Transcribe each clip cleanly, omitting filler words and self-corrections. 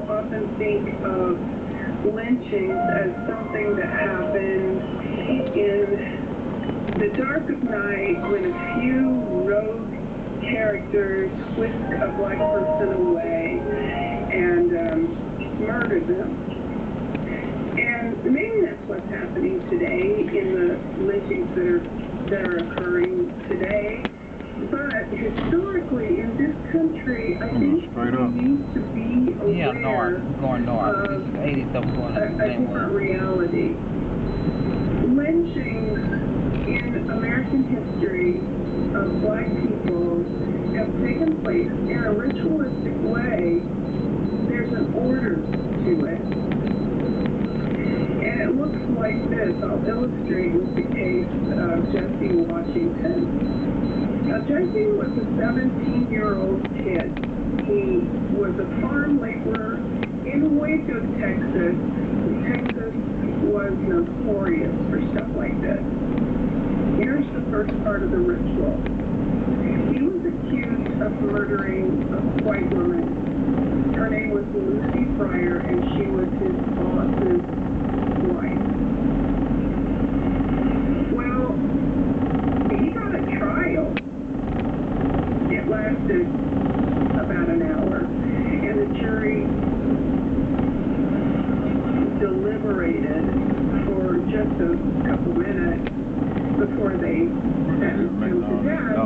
often think of lynchings as something that happened in the dark of night when a few rogue characters whisk a black person away and murder them. And maybe that's what's happening today in the lynchings that are occurring today. But historically, in this country, I think we need to be aware of a different reality. Lynchings in American history of black people have taken place in a ritualistic way. There's an order to it. And it looks like this. I'll illustrate with the case of Jesse Washington. Now, Jesse was a 17-year-old kid. He was a farm laborer in Waco, Texas. Texas was notorious for stuff like this. Here's the first part of the ritual. He was accused of murdering a white woman. Her name was Lucy Fryer, and she was his boss's wife. Well, he got a trial. It lasted about an hour, and the jury deliberated for just a couple minutes before they sentenced him to death.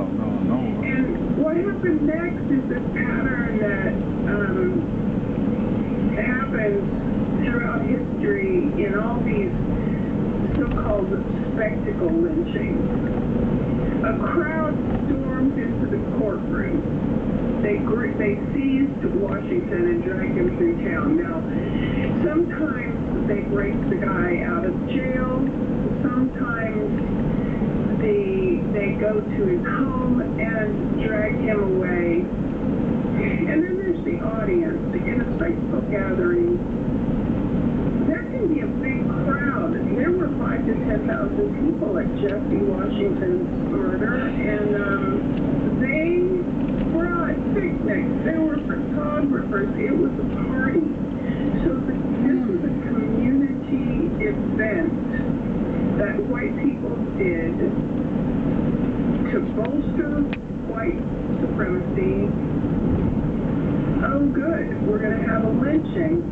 And what happened next is this pattern that happens throughout history in all these so-called spectacle lynchings. A crowd stormed into the courtroom. They seized Washington and dragged him through town. Now, sometimes they break the guy out of jail. Sometimes they go to his home and drag him away. And then there's the audience. In a spectacle gathering, there can be a big crowd. There were 5,000 to 10,000 people at Jesse Washington's murder, and they brought picnics. There were photographers. It was a party. So this was a community event that white people did to bolster white supremacy. Oh, good. We're going to have a lynching,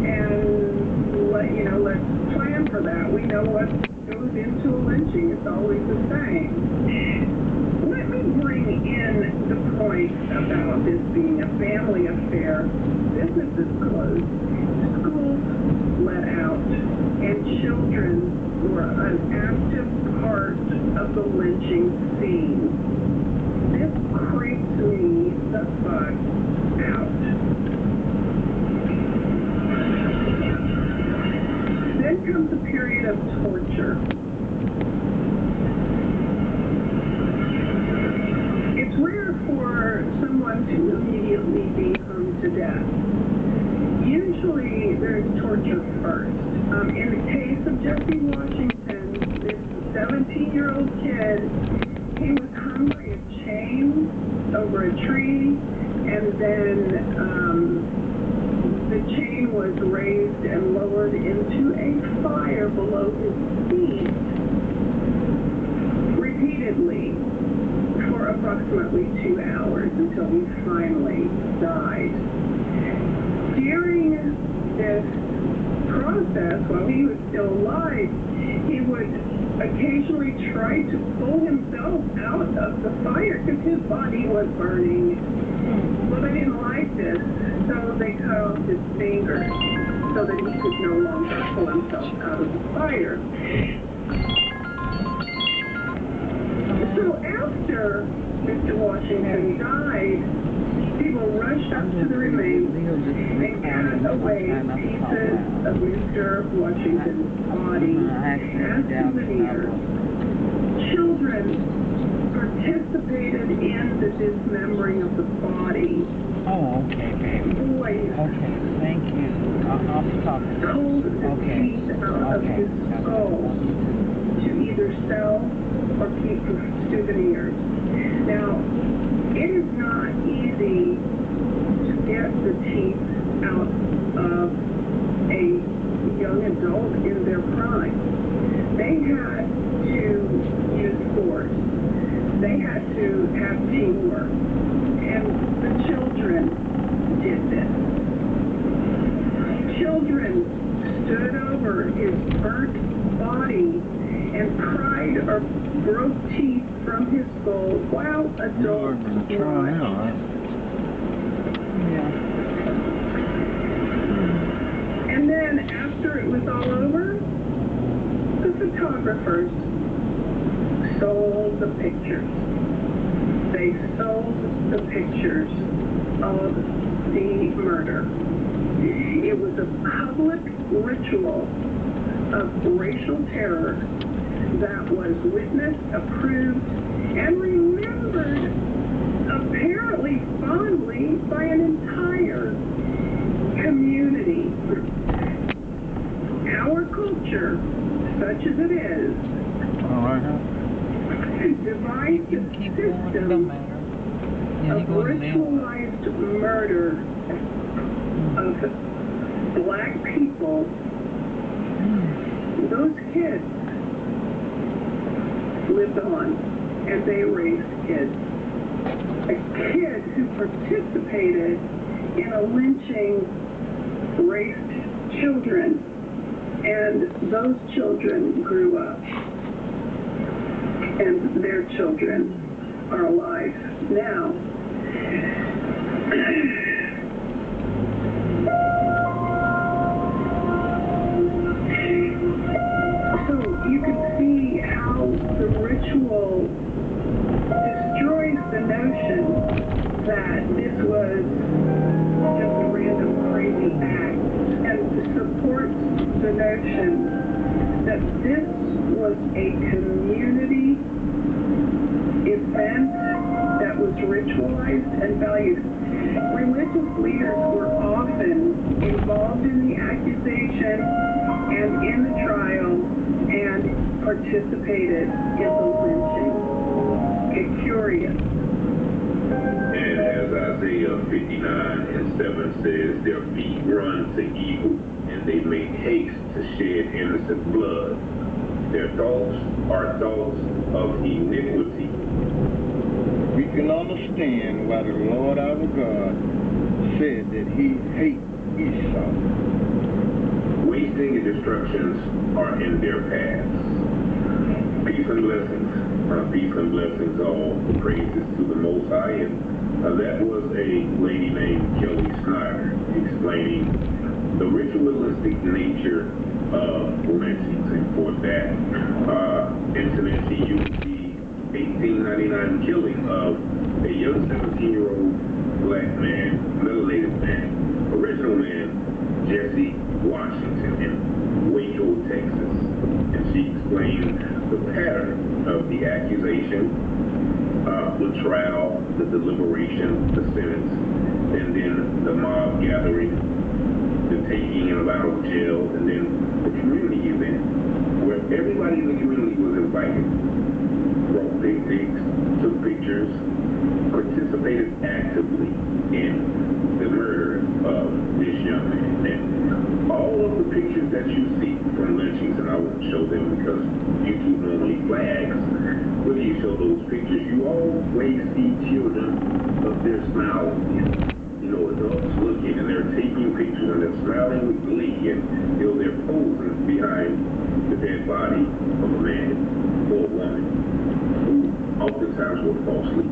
and let's plan for that. We know what goes into a lynching. It's always the same. Let me bring in the point about this being a family affair. Businesses closed, schools let out, and children were an active part of the lynching scene. This creeps me the fuck out. Then comes a period of torture. It's rare for someone to immediately be hung to death. Usually there's torture first. In the case of Jesse Washington, this 17-year-old kid, he was hung by a chain over a tree, and then the chain was raised and lowered into a fire below his feet repeatedly for approximately 2 hours until he finally died. During this process, while he was still alive, he would occasionally try to pull himself out of the fire because his body was burning. Well, they didn't like this, so they cut off his fingers so that he could no longer pull himself out of the fire. So after Mr. Washington died, people rushed up to the remains and cut away pieces of Mr. Washington's body as souvenirs. Children participated in the dismembering of the body. Oh, okay, baby. Boys. Okay, thank you. I'll be talking. Pulled the teeth out of his skull to either sell or keep for souvenirs. Now, it is not easy to get the teeth out of a young adult in their prime. They had to use force. They had to have teamwork. And the children did this. Children stood over his burnt body and pried or broke teeth from his skull while adults watched. Yeah. And then after it was all over, the photographers sold the pictures. They sold the pictures of the murder. It was a public ritual of racial terror that was witnessed, approved, and remembered apparently fondly by an entire community. Our culture, such as it is, devised a system of ritualized murder of black people. Those kids lived on, and they raised kids. A kid who participated in a lynching raised children, and those children grew up, and their children are alive now. So you can see how the ritual destroys the notion that this was just a random crazy act, and supports the notion that this was a community event that was ritualized and valued. Religious leaders were often involved in the accusation and in the trial and participated in the lynching. Get curious. And as Isaiah 59:7 says, their feet run to evil, and they make haste to shed innocent blood. Their thoughts are thoughts of iniquity. We can understand why the Lord our God said that he hates Esau. Wasting and destructions are in their paths. Peace and blessings. Peace and blessings all. Praises to the Most High. And that was a lady named Kelly Snyder explaining the ritualistic nature of lynchings. And for that incident, she used the 1899 killing of a young 17-year-old black man, melanated man, original man, Jesse Washington in Waco, Texas. And she explained the pattern of the accusation, the trial, the deliberation, the sentence, and then the mob gathering, the taking him out of jail, and then the community event, where everybody in the community was invited, brought pigs, took pictures, participated actively in the murder of this young man. And all of the pictures that you see from lynchings, and I won't show them because YouTube normally flags, when you show those pictures, you always see children of their smiles. You know, adults looking, and they're taking pictures, and they're smiling with glee, and you know, they're posing behind the dead body of a man or a woman who oftentimes were falsely